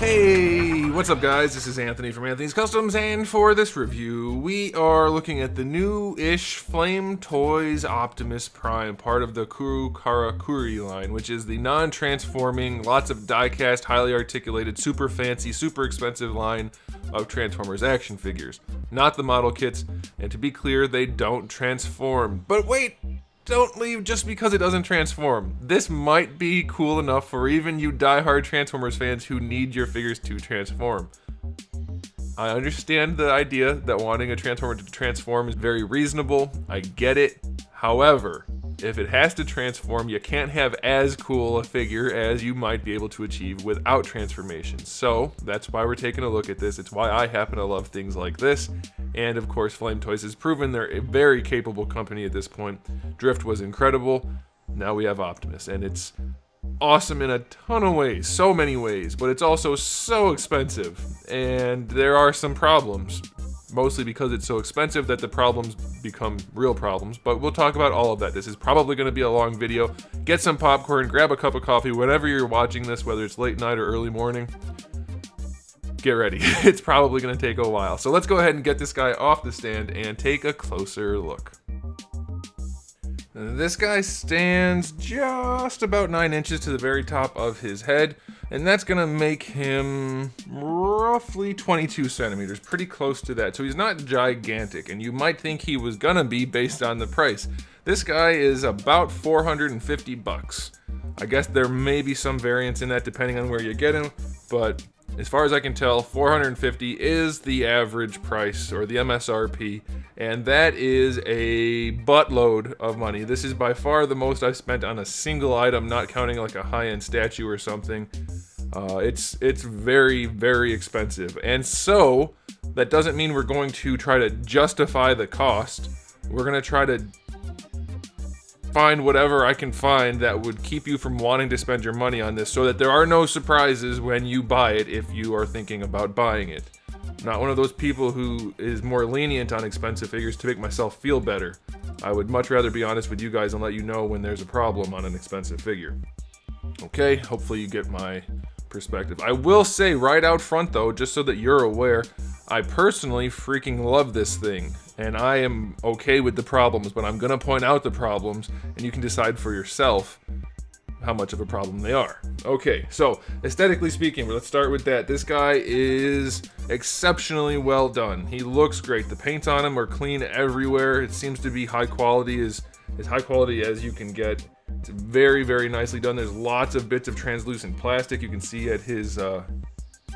Hey, what's up guys? This is Anthony from Anthony's Customs, and for this review, we are looking at the new-ish Flame Toys Optimus Prime, part of the Kuri line, which is the non-transforming, lots of die-cast, highly articulated, super fancy, super expensive line of Transformers action figures. Not the model kits, and to be clear, they don't transform. But wait! Don't leave just because it doesn't transform. This might be cool enough for even you die-hard Transformers fans who need your figures to transform. I understand the idea that wanting a Transformer to transform is very reasonable. I get it. However, if it has to transform, you can't have as cool a figure as you might be able to achieve without transformation. So that's why we're taking a look at this. It's why I happen to love things like this. And of course, Flame Toys has proven they're a very capable company at this point. Drift was incredible. Now we have Optimus, and it's awesome in a ton of ways, so many ways, but it's also so expensive. And there are some problems, mostly because it's so expensive that the problems become real problems, but we'll talk about all of that. This is probably going to be a long video. Get some popcorn, grab a cup of coffee, whenever you're watching this, whether it's late night or early morning. Get ready. It's probably going to take a while. So let's go ahead and get this guy off the stand and take a closer look. This guy stands just about 9 inches to the very top of his head, and that's going to make him roughly 22 centimeters, pretty close to that. So he's not gigantic, and you might think he was going to be based on the price. This guy is about 450 bucks. I guess there may be some variance in that depending on where you get him, but as far as I can tell, 450 is the average price, or the MSRP, and that is a buttload of money. This is by far the most I've spent on a single item, not counting like a high-end statue or something. It's very, very expensive, and so that doesn't mean we're going to try to justify the cost. We're going to try to find whatever I can find that would keep you from wanting to spend your money on this, so that there are no surprises when you buy it if you are thinking about buying it. I'm not one of those people who is more lenient on expensive figures to make myself feel better. I would much rather be honest with you guys and let you know when there's a problem on an expensive figure. Okay, hopefully you get my perspective. I will say right out front though, just so that you're aware, I personally freaking love this thing. And I am okay with the problems, but I'm gonna point out the problems, and you can decide for yourself how much of a problem they are. Okay, so aesthetically speaking, let's start with that. This guy is exceptionally well done. He looks great. The paints on him are clean everywhere. It seems to be high quality, as high quality as you can get. It's very, very nicely done. There's lots of bits of translucent plastic you can see at his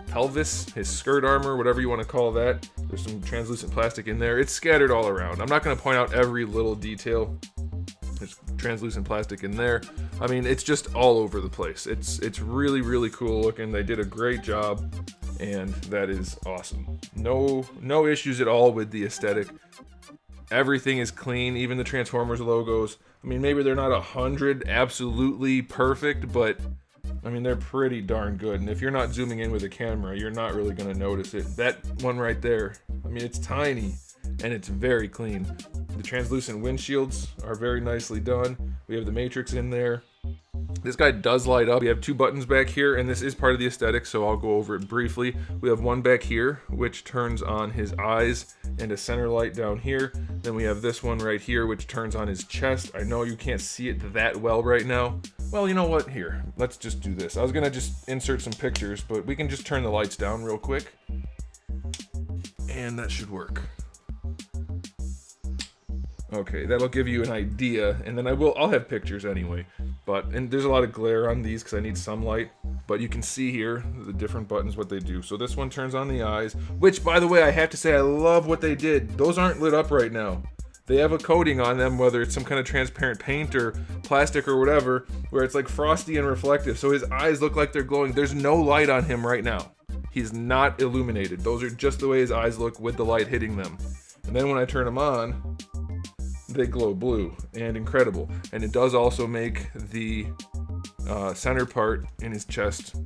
pelvis, his skirt armor, whatever you want to call that. There's some translucent plastic in there. It's scattered all around. I'm not going to point out every little detail. There's translucent plastic in there. I mean, it's just all over the place. It's really, really cool looking. They did a great job, and that is awesome. No issues at all with the aesthetic. Everything is clean, even the Transformers logos. I mean, maybe they're not 100 absolutely perfect, but I mean, they're pretty darn good, and if you're not zooming in with a camera, you're not really going to notice it. That one right there, I mean, it's tiny, and it's very clean. The translucent windshields are very nicely done. We have the Matrix in there. This guy does light up. We have 2 buttons back here, and this is part of the aesthetic, so I'll go over it briefly. We have one back here, which turns on his eyes, and a center light down here. Then we have this one right here, which turns on his chest. I know you can't see it that well right now. Well, you know what? Here, let's just do this. I was gonna just insert some pictures, but we can just turn the lights down real quick. And that should work. Okay, that'll give you an idea, and then I'll have pictures anyway. And there's a lot of glare on these because I need some light, but you can see here the different buttons, what they do. So this one turns on the eyes, which, by the way, I have to say I love what they did. Those aren't lit up right now. They have a coating on them, whether it's some kind of transparent paint or plastic or whatever, where it's like frosty and reflective, so his eyes look like they're glowing. There's no light on him right now. He's not illuminated. Those are just the way his eyes look with the light hitting them. And then when I turn them on, they glow blue and incredible. And it does also make the center part in his chest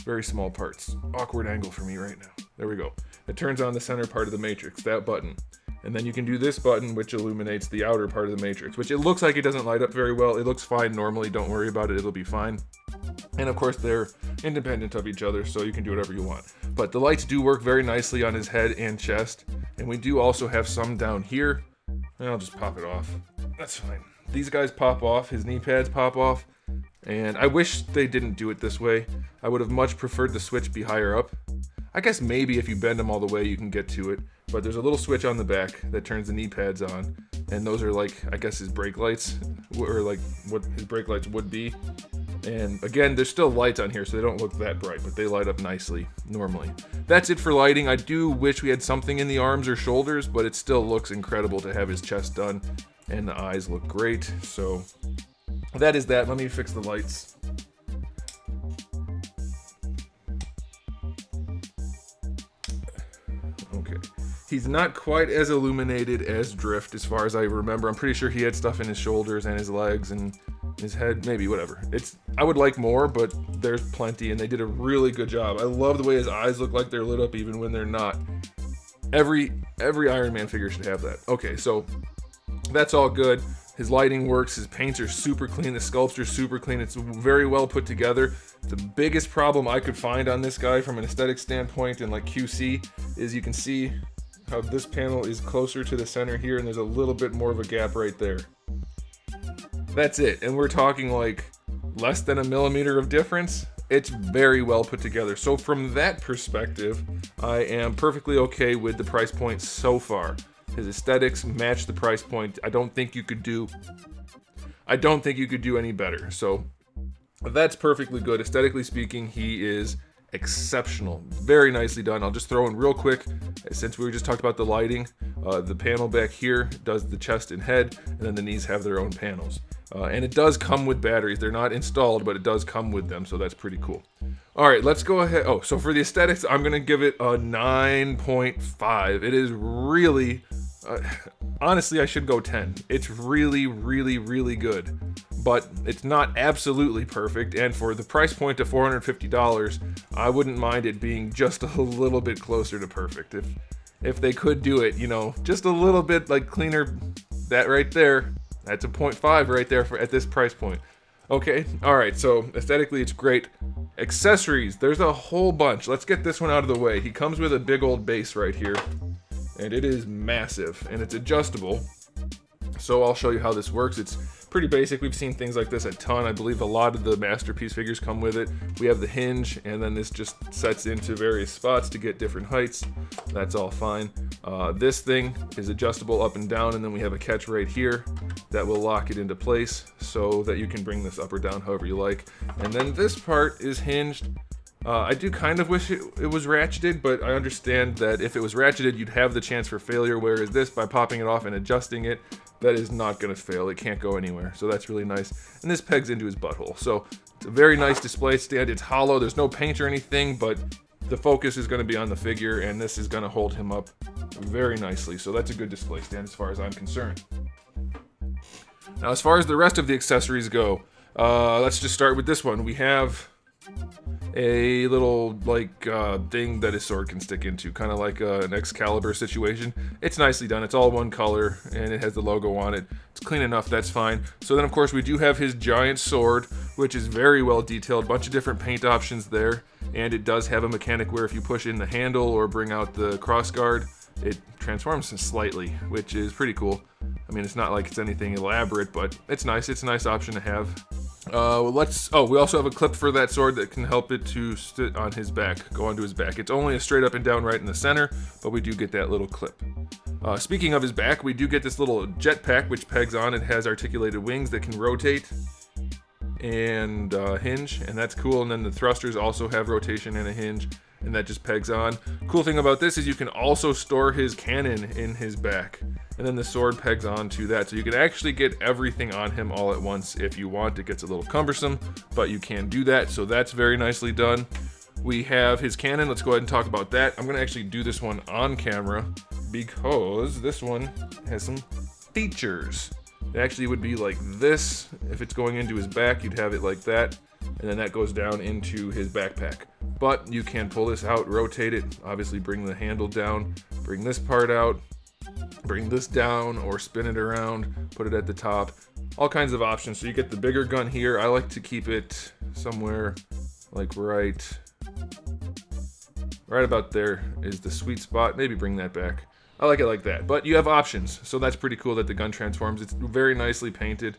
very small parts. Awkward angle for me right now. There we go. It turns on the center part of the Matrix, that button. And then you can do this button, which illuminates the outer part of the Matrix, which it looks like it doesn't light up very well. It looks fine normally. Don't worry about it. It'll be fine. And of course, they're independent of each other, so you can do whatever you want. But the lights do work very nicely on his head and chest. And we do also have some down here. And I'll just pop it off. That's fine. These guys pop off. His knee pads pop off. And I wish they didn't do it this way. I would have much preferred the switch be higher up. I guess maybe if you bend them all the way, you can get to it. But there's a little switch on the back that turns the knee pads on. And those are like, I guess his brake lights. Or like what his brake lights would be. And again, there's still lights on here, so they don't look that bright, but they light up nicely normally. That's it for lighting. I do wish we had something in the arms or shoulders, but it still looks incredible to have his chest done, and the eyes look great. So that is that. Let me fix the lights. Okay. He's not quite as illuminated as Drift, as far as I remember. I'm pretty sure he had stuff in his shoulders and his legs and his head, maybe, whatever. I would like more, but there's plenty, and they did a really good job. I love the way his eyes look like they're lit up even when they're not. Every Iron Man figure should have that. Okay, so that's all good. His lighting works, his paints are super clean, the sculpts are super clean, it's very well put together. The biggest problem I could find on this guy from an aesthetic standpoint and like QC is you can see how this panel is closer to the center here, and there's a little bit more of a gap right there. That's it, and we're talking like less than a millimeter of difference. It's very well put together. So from that perspective, I am perfectly okay with the price point so far. His aesthetics match the price point. I don't think you could do any better. So that's perfectly good. Aesthetically speaking, he is exceptional. Very nicely done. I'll just throw in real quick, since we just talked about the lighting, the panel back here does the chest and head, and then the knees have their own panels. And it does come with batteries. They're not installed, but it does come with them, so that's pretty cool. All right, let's go ahead. Oh, so for the aesthetics, I'm going to give it a 9.5. It is really, honestly, I should go 10. It's really, really, really good. But it's not absolutely perfect, and for the price point of $450, I wouldn't mind it being just a little bit closer to perfect. If they could do it, you know, just a little bit like cleaner, that right there, that's a 0.5 right there at this price point. Okay, all right, so aesthetically it's great. Accessories, there's a whole bunch. Let's get this one out of the way. He comes with a big old base right here, and it is massive, and it's adjustable. So I'll show you how this works. It's pretty basic. We've seen things like this a ton. I believe a lot of the Masterpiece figures come with it. We have the hinge, and then this just sets into various spots to get different heights. That's all fine. This thing is adjustable up and down, and then we have a catch right here that will lock it into place so that you can bring this up or down however you like. And then this part is hinged. I do kind of wish it was ratcheted, but I understand that if it was ratcheted, you'd have the chance for failure, whereas this, by popping it off and adjusting it, that is not going to fail. It can't go anywhere, so that's really nice. And this pegs into his butthole, so it's a very nice display stand. It's hollow, there's no paint or anything, but the focus is going to be on the figure, and this is going to hold him up very nicely, so that's a good display stand as far as I'm concerned. Now, as far as the rest of the accessories go, let's just start with this one. We have a little thing that his sword can stick into, kind of like an Excalibur situation. It's nicely done. It's all one color, and it has the logo on it. It's clean enough, that's fine. So then, of course, we do have his giant sword, which is very well detailed. Bunch of different paint options there, and it does have a mechanic where if you push in the handle or bring out the crossguard, it transforms slightly, which is pretty cool. I mean, it's not like it's anything elaborate, but it's nice. It's a nice option to have. We also have a clip for that sword that can help it to sit on his back, go onto his back. It's only a straight up and down right in the center, but we do get that little clip. Speaking of his back, we do get this little jetpack which pegs on. It has articulated wings that can rotate and hinge, and that's cool. And then the thrusters also have rotation and a hinge, and that just pegs on. Cool thing about this is you can also store his cannon in his back, and then the sword pegs onto that, so you can actually get everything on him all at once if you want. It gets a little cumbersome, but you can do that, so that's very nicely done. We have his cannon. Let's go ahead and talk about that. I'm going to actually do this one on camera because this one has some features. It actually would be like this. If it's going into his back, you'd have it like that, and then that goes down into his backpack. But you can pull this out, rotate it, obviously bring the handle down, bring this part out, bring this down, or spin it around, put it at the top. all kinds of options. So you get the bigger gun here. I like to keep it somewhere like right about there is the sweet spot. Maybe bring that back. I like it like that. But you have options, so that's pretty cool that the gun transforms. It's very nicely painted.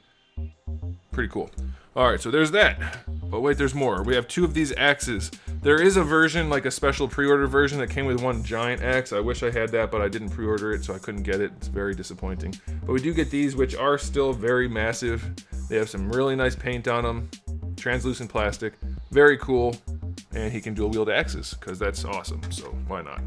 Pretty cool. Alright, so there's that. But wait, there's more. We have 2 of these axes. There is a version, like a special pre-order version that came with 1 giant axe. I wish I had that, but I didn't pre-order it, so I couldn't get it. It's very disappointing. But we do get these, which are still very massive. They have some really nice paint on them. Translucent plastic. Very cool. And he can dual wield axes, because that's awesome, so why not?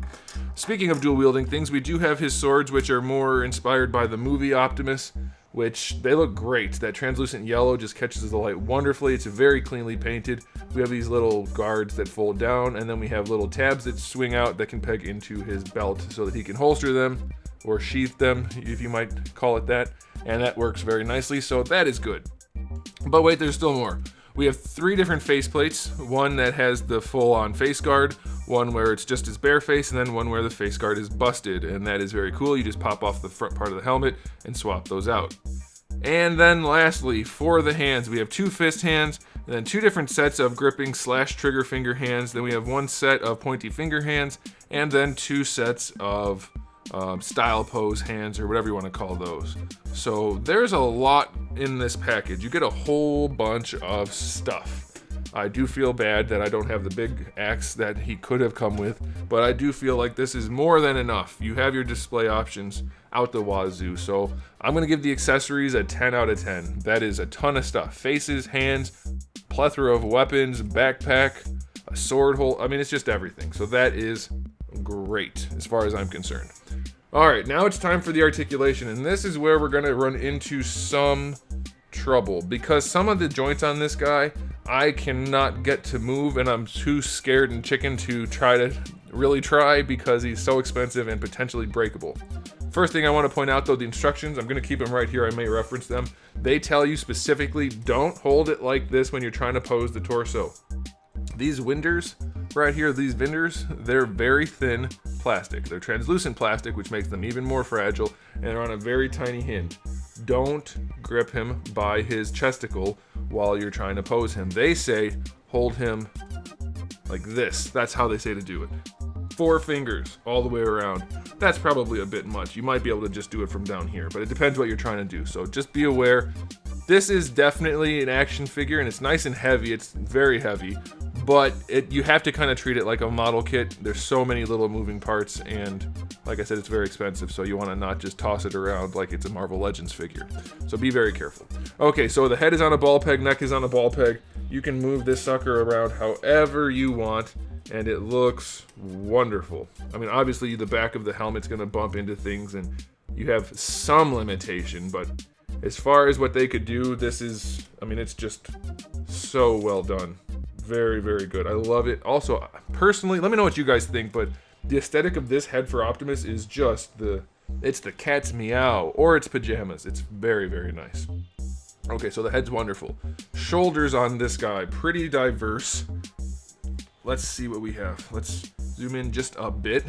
Speaking of dual wielding things, we do have his swords, which are more inspired by the movie Optimus, which they look great. That translucent yellow just catches the light wonderfully. It's very cleanly painted. We have these little guards that fold down, and then we have little tabs that swing out that can peg into his belt so that he can holster them, or sheath them, if you might call it that, and that works very nicely, so that is good. But wait, there's still more. We have 3 different faceplates, one that has the full-on face guard, one where it's just his bare face, and then one where the face guard is busted, and that is very cool. You just pop off the front part of the helmet and swap those out. And then lastly, for the hands, we have 2 fist hands, and then 2 different sets of gripping / trigger finger hands, then we have 1 set of pointy finger hands, and then 2 sets of style pose hands, or whatever you want to call those. So there's a lot in this package. You get a whole bunch of stuff. I do feel bad that I don't have the big axe that he could have come with, but I do feel like this is more than enough. You have your display options out the wazoo, so I'm going to give the accessories a 10 out of 10. That is a ton of stuff. Faces, hands, plethora of weapons, backpack, a sword hole. I mean, it's just everything. So that is great as far as I'm concerned. Alright, now it's time for the articulation, and this is where we're going to run into some trouble, because some of the joints on this guy I cannot get to move, and I'm too scared and chicken to really try because he's so expensive and potentially breakable. First thing I want to point out though, the instructions, I'm going to keep them right here, I may reference them. They tell you specifically, don't hold it like this when you're trying to pose the torso. These winders right here, these winders, they're very thin plastic. They're translucent plastic, which makes them even more fragile, and they're on a very tiny hinge. Don't grip him by his chesticle while you're trying to pose him. They say hold him like this. That's how they say to do it. 4 fingers all the way around. That's probably a bit much. You might be able to just do it from down here, but it depends what you're trying to do. So just be aware. This is definitely an action figure, and it's nice and heavy. It's very heavy, but you have to kind of treat it like a model kit. There's so many little moving parts, and like I said, it's very expensive, so you want to not just toss it around like it's a Marvel Legends figure. So be very careful. Okay, so the head is on a ball peg, neck is on a ball peg. You can move this sucker around however you want, and it looks wonderful. I mean, obviously the back of the helmet's going to bump into things, and you have some limitation, but as far as what they could do, this is, I mean, it's just so well done. Very, very good. I love it. Also, personally, let me know what you guys think, but the aesthetic of this head for Optimus is just it's the cat's meow, or its pajamas. It's very, very nice. Okay, so the head's wonderful. Shoulders on this guy, pretty diverse. Let's see what we have. Let's zoom in just a bit.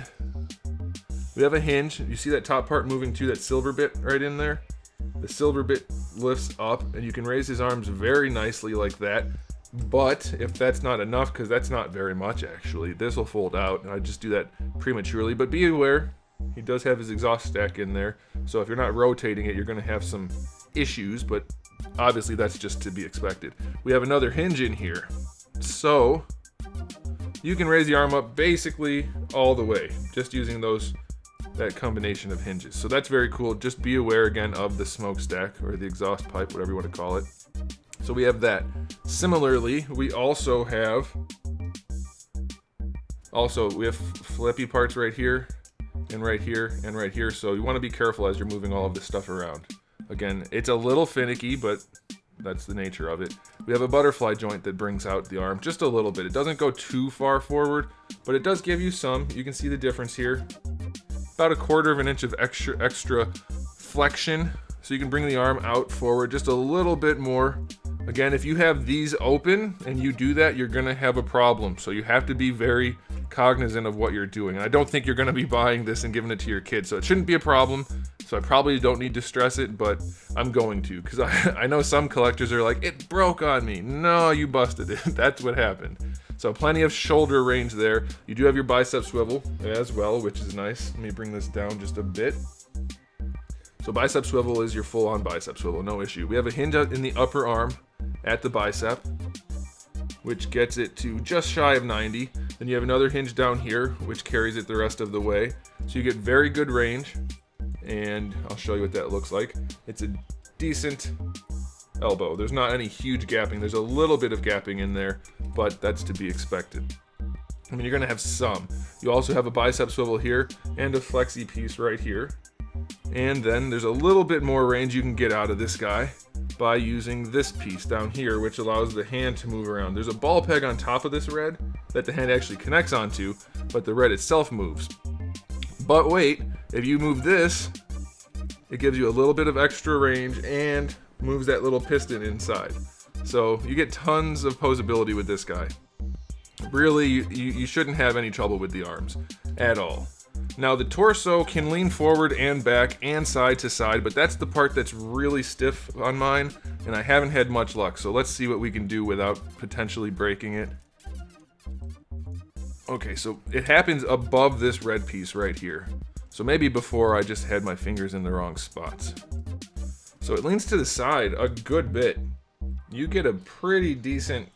We have a hinge. You see that top part moving too, that silver bit right in there? The silver bit lifts up, and you can raise his arms very nicely like that. But if that's not enough, because that's not very much actually, this will fold out, and I just do that prematurely. But be aware, he does have his exhaust stack in there, so if you're not rotating it, you're going to have some issues, but obviously that's just to be expected. We have another hinge in here, so you can raise the arm up basically all the way, just using that combination of hinges. So that's very cool. Just be aware again of the smokestack, or the exhaust pipe, whatever you want to call it. So we have that. Similarly, we also have flippy parts right here, and right here, and right here. So you want to be careful as you're moving all of this stuff around. Again, it's a little finicky, but that's the nature of it. We have a butterfly joint that brings out the arm just a little bit. It doesn't go too far forward, but it does give you some. You can see the difference here. About 1/4 inch of extra flexion, so you can bring the arm out forward just a little bit more. Again, if you have these open and you do that, you're going to have a problem. So you have to be very cognizant of what you're doing. And I don't think you're going to be buying this and giving it to your kids, so it shouldn't be a problem. As So I probably don't need to stress it, but I'm going to, because I know some collectors are like, it broke on me. No, you busted it. That's what happened. So plenty of shoulder range there. You do have your bicep swivel as well, which is nice. Let me bring this down just a bit. So bicep swivel is your full-on bicep swivel, no issue. We have a hinge out in the upper arm at the bicep, which gets it to just shy of 90. Then you have another hinge down here, which carries it the rest of the way. So you get very good range, and I'll show you what that looks like. It's a decent elbow. There's not any huge gapping. There's a little bit of gapping in there, but that's to be expected. I mean, you're gonna have some. You also have a bicep swivel here and a flexi piece right here. And then there's a little bit more range you can get out of this guy by using this piece down here, which allows the hand to move around. There's a ball peg on top of this red that the hand actually connects onto, but the red itself moves. But wait, if you move this, it gives you a little bit of extra range and moves that little piston inside. So you get tons of posability with this guy. Really, you shouldn't have any trouble with the arms at all. Now the torso can lean forward and back and side to side, but that's the part that's really stiff on mine, and I haven't had much luck. So let's see what we can do without potentially breaking it. Okay, so it happens above this red piece right here. So maybe before I just had my fingers in the wrong spots. So it leans to the side a good bit. You get a pretty decent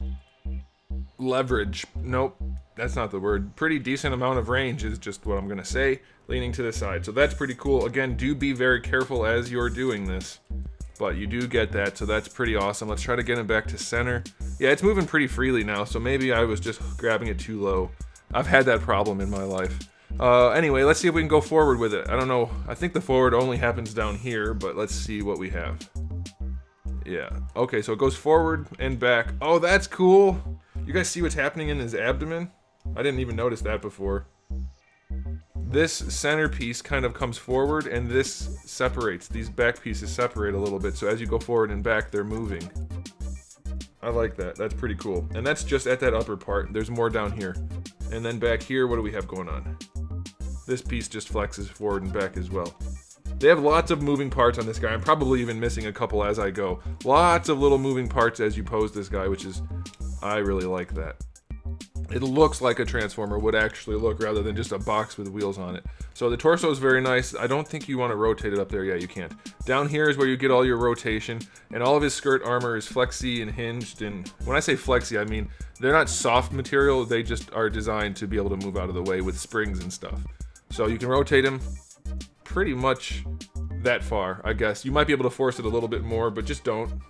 leverage. Nope, that's not the word. Pretty decent amount of range is just what I'm gonna say, leaning to the side. So that's pretty cool. Again, do be very careful as you're doing this, but you do get that, so that's pretty awesome. Let's try to get him back to center. Yeah, it's moving pretty freely now, so maybe I was just grabbing it too low. I've had that problem in my life. Anyway, let's see if we can go forward with it. I don't know, I think the forward only happens down here, but let's see what we have. Yeah, okay, so it goes forward and back. Oh, that's cool. You guys see what's happening in his abdomen? I didn't even notice that before. This center piece kind of comes forward and this separates. These back pieces separate a little bit, so as you go forward and back, they're moving. I like that, that's pretty cool. And that's just at that upper part. There's more down here. And then back here, what do we have going on? This piece just flexes forward and back as well. They have lots of moving parts on this guy. I'm probably even missing a couple as I go. Lots of little moving parts as you pose this guy, which is, I really like that. It looks like a Transformer would actually look rather than just a box with wheels on it. So the torso is very nice. I don't think you want to rotate it up there. Yeah, you can't. Down here is where you get all your rotation, and all of his skirt armor is flexy and hinged. And when I say flexy, I mean they're not soft material. They just are designed to be able to move out of the way with springs and stuff. So you can rotate him pretty much that far, I guess. You might be able to force it a little bit more, but just don't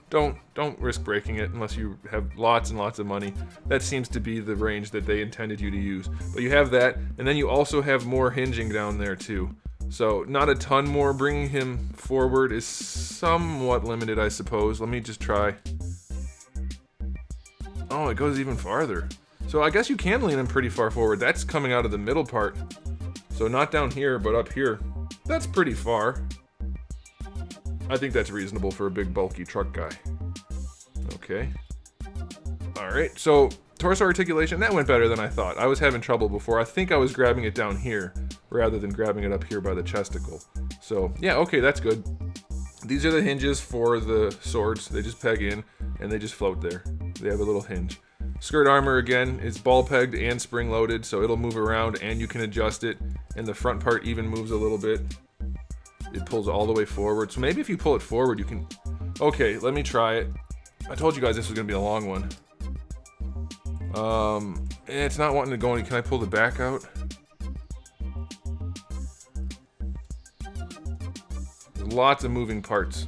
risk breaking it unless you have lots and lots of money. That seems to be the range that they intended you to use. But you have that, and then you also have more hinging down there too. So not a ton more. Bringing him forward is somewhat limited, I suppose. Let me just try. Oh, it goes even farther. So I guess you can lean him pretty far forward. That's coming out of the middle part. So not down here, but up here. That's pretty far. I think that's reasonable for a big bulky truck guy. Okay. Alright, so torso articulation, that went better than I thought. I was having trouble before. I think I was grabbing it down here rather than grabbing it up here by the chesticle. So yeah, okay, that's good. These are the hinges for the swords. They just peg in and they just float there. They have a little hinge. Skirt armor, again, is ball pegged and spring loaded, so it'll move around and you can adjust it. And the front part even moves a little bit. It pulls all the way forward. So maybe if you pull it forward, you can... Okay, let me try it. I told you guys this was going to be a long one. It's not wanting to go any... Can I pull the back out? There's lots of moving parts.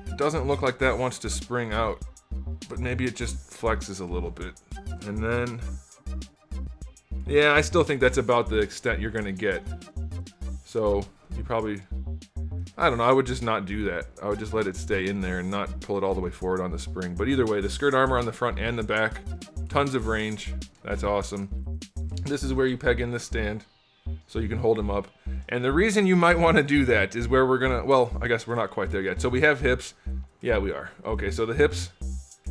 It doesn't look like that wants to spring out. But maybe it just flexes a little bit. And then... Yeah, I still think that's about the extent you're going to get. So, you probably... I don't know, I would just not do that. I would just let it stay in there and not pull it all the way forward on the spring. But either way, the skirt armor on the front and the back, tons of range. That's awesome. This is where you peg in the stand, so you can hold him up. And the reason you might want to do that is where we're gonna... Well, I guess we're not quite there yet. So we have hips. Yeah, we are. Okay, so the hips...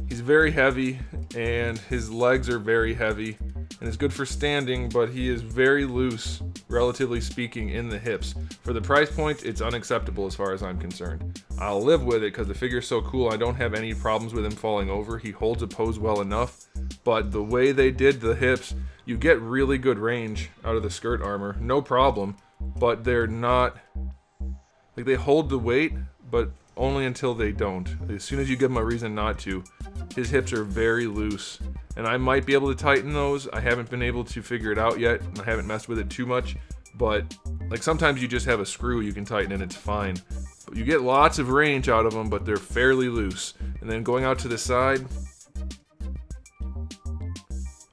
He's very heavy, and his legs are very heavy, and it's good for standing, but he is very loose, relatively speaking, in the hips. For the price point, it's unacceptable as far as I'm concerned. I'll live with it because the figure's so cool. I don't have any problems with him falling over. He holds a pose well enough. But the way they did the hips, you get really good range out of the skirt armor. No problem. But they're not... Like, they hold the weight, but only until they don't. As soon as you give him a reason not to, his hips are very loose. And I might be able to tighten those. I haven't been able to figure it out yet. I haven't messed with it too much. But, like, sometimes you just have a screw you can tighten and it's fine. But you get lots of range out of them, but they're fairly loose. And then going out to the side,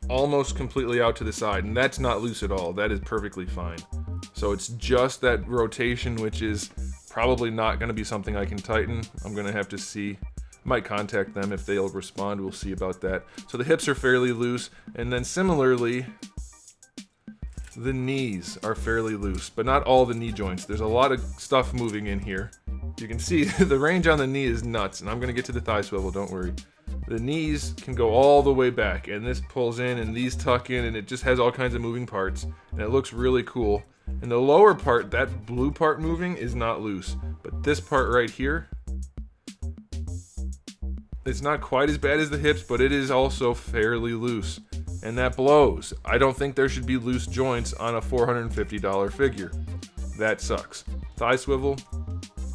almost completely out to the side. And that's not loose at all. That is perfectly fine. So it's just that rotation, which is probably not going to be something I can tighten. I'm going to have to see. Might contact them if they'll respond. We'll see about that. So the hips are fairly loose. And then similarly, the knees are fairly loose, but not all the knee joints. There's a lot of stuff moving in here. You can see the range on the knee is nuts, and I'm going to get to the thigh swivel, don't worry. The knees can go all the way back, and this pulls in, and these tuck in, and it just has all kinds of moving parts, and it looks really cool. And the lower part, that blue part moving, is not loose, but this part right here, it's not quite as bad as the hips, but it is also fairly loose. And that blows. I don't think there should be loose joints on a $450 figure. That sucks. Thigh swivel,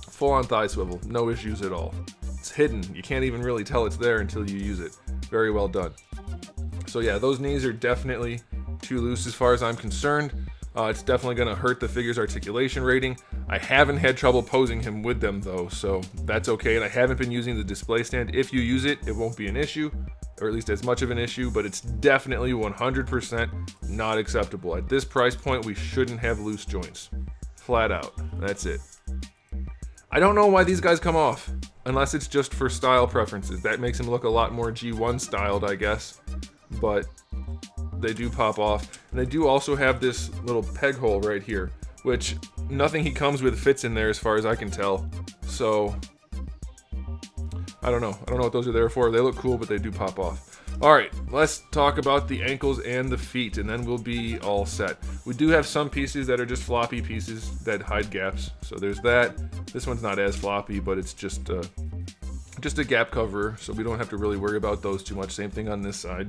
full on thigh swivel, no issues at all. It's hidden. You can't even really tell it's there until you use it. Very well done. So yeah, those knees are definitely too loose as far as I'm concerned. It's definitely going to hurt the figure's articulation rating. I haven't had trouble posing him with them though, so that's okay. And I haven't been using the display stand. If you use it, it won't be an issue, or at least as much of an issue, but it's definitely 100% not acceptable. At this price point, we shouldn't have loose joints. Flat out. That's it. I don't know why these guys come off, unless it's just for style preferences. That makes them look a lot more G1 styled, I guess, but they do pop off. And they do also have this little peg hole right here, which nothing he comes with fits in there as far as I can tell. So I don't know what those are there for. They look cool, but they do pop off. All right, let's talk about the ankles and the feet, and then we'll be all set. We do have some pieces that are just floppy pieces that hide gaps. So there's that. This one's not as floppy, but it's just a gap cover, so we don't have to really worry about those too much. Same thing on this side.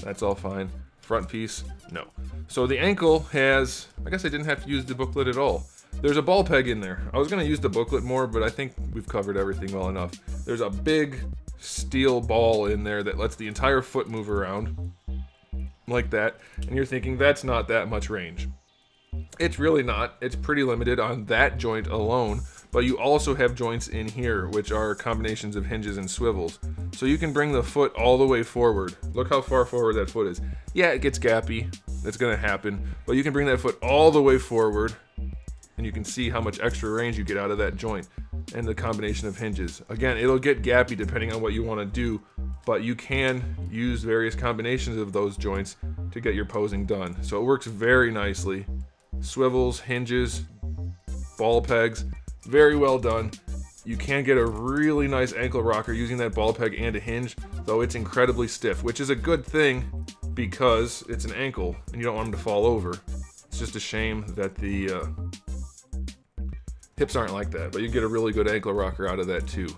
That's all fine. Front piece, no. So the ankle has, I guess I didn't have to use the booklet at all. There's a ball peg in there. I was going to use the booklet more, but I think we've covered everything well enough. There's a big steel ball in there that lets the entire foot move around like that. And you're thinking that's not that much range. It's really not. It's pretty limited on that joint alone. But you also have joints in here, which are combinations of hinges and swivels. So you can bring the foot all the way forward. Look how far forward that foot is. Yeah, it gets gappy. That's going to happen. But you can bring that foot all the way forward, and you can see how much extra range you get out of that joint and the combination of hinges. Again, it'll get gappy depending on what you want to do, but you can use various combinations of those joints to get your posing done. So it works very nicely. Swivels, hinges, ball pegs. Very well done. You can get a really nice ankle rocker using that ball peg and a hinge, though it's incredibly stiff, which is a good thing because it's an ankle and you don't want them to fall over. It's just a shame that the hips aren't like that, but you get a really good ankle rocker out of that too.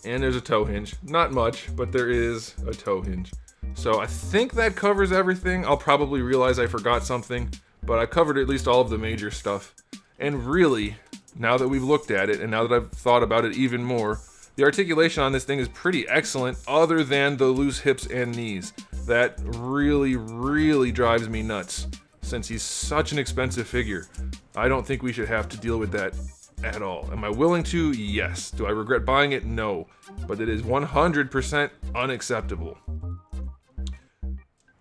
And there's a toe hinge. Not much, but there is a toe hinge. So I think that covers everything. I'll probably realize I forgot something, but I covered at least all of the major stuff. And really, now that we've looked at it, and now that I've thought about it even more, the articulation on this thing is pretty excellent, other than the loose hips and knees. That really, really drives me nuts, since he's such an expensive figure. I don't think we should have to deal with that at all. Am I willing to? Yes. Do I regret buying it? No. But it is 100% unacceptable.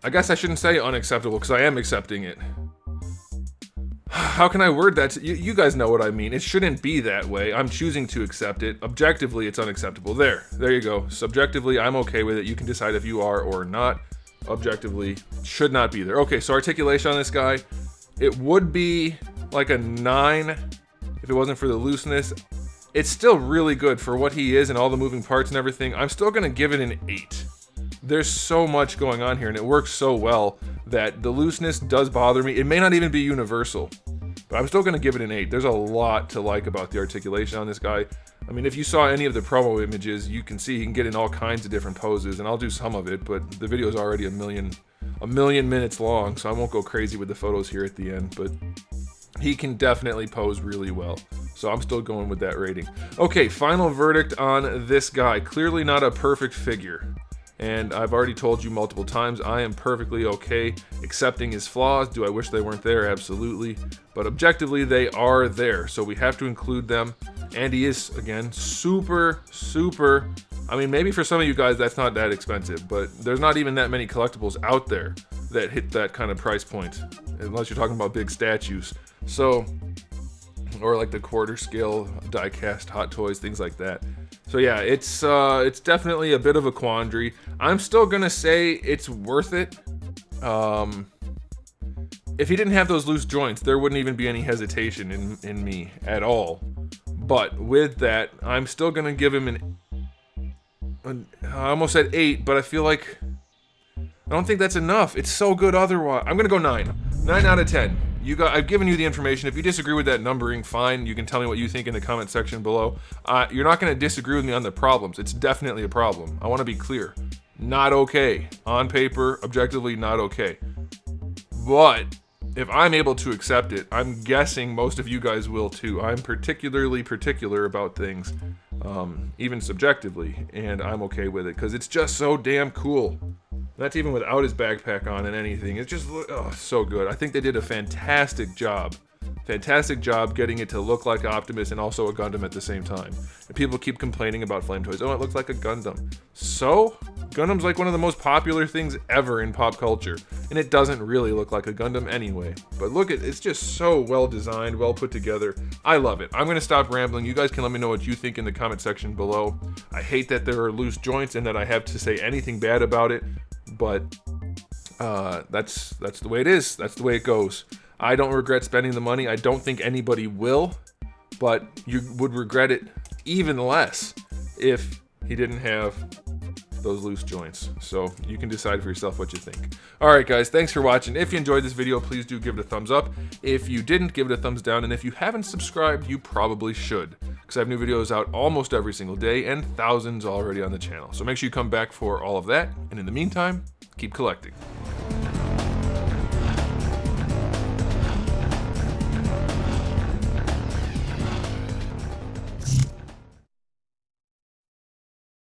I guess I shouldn't say unacceptable, because I am accepting it. How can I word that? You guys know what I mean. It shouldn't be that way. I'm choosing to accept it. Objectively, it's unacceptable. There you go. Subjectively, I'm okay with it. You can decide if you are or not. Objectively, should not be there. Okay, so articulation on this guy, it would be like a 9 if it wasn't for the looseness. It's still really good for what he is and all the moving parts and everything. I'm still going to give it an 8. There's so much going on here, and it works so well that the looseness does bother me. It may not even be universal, but but I'm still going to give it an 8. There's a lot to like about the articulation on this guy. I mean, if you saw any of the promo images, you can see he can get in all kinds of different poses, and I'll do some of it, but the video is already a million minutes long, so I won't go crazy with the photos here at the end, but he can definitely pose really well. So I'm still going with that rating. Okay, final verdict on this guy. Clearly not a perfect figure. And I've already told you multiple times, I am perfectly okay accepting his flaws. Do I wish they weren't there? Absolutely. But objectively, they are there. So we have to include them. And he is, again, super, I mean, maybe for some of you guys, that's not that expensive. But there's not even that many collectibles out there that hit that kind of price point. Unless you're talking about big statues. So, or like the quarter scale die-cast Hot Toys, things like that. So yeah, it's definitely a bit of a quandary. I'm still gonna say it's worth it. If he didn't have those loose joints, there wouldn't even be any hesitation in me at all. But with that, I'm still gonna give him I almost said 8, but I feel like I don't think that's enough. It's so good otherwise. I'm gonna go 9. 9 out of 10. I've given you the information. If you disagree with that numbering, fine. You can tell me what you think in the comment section below. You're not going to disagree with me on the problems. It's definitely a problem. I want to be clear. Not okay. On paper, objectively not okay. But if I'm able to accept it, I'm guessing most of you guys will too. I'm particularly particular about things, even subjectively, and I'm okay with it because it's just so damn cool. That's even without his backpack on and anything. It's just so good. I think they did a fantastic job. Fantastic job getting it to look like Optimus and also a Gundam at the same time. And people keep complaining about Flame Toys. Oh, it looks like a Gundam. So, Gundam's like one of the most popular things ever in pop culture. And it doesn't really look like a Gundam anyway. But look at it's just so well designed, well put together. I love it. I'm going to stop rambling. You guys can let me know what you think in the comment section below. I hate that there are loose joints and that I have to say anything bad about it. But that's the way it is. That's the way it goes. I don't regret spending the money. I don't think anybody will, but you would regret it even less if he didn't have those loose joints. So you can decide for yourself what you think. Alright guys, thanks for watching. If you enjoyed this video, please do give it a thumbs up. If you didn't, give it a thumbs down. And if you haven't subscribed, you probably should, because I have new videos out almost every single day and thousands already on the channel. So make sure you come back for all of that. And in the meantime, keep collecting.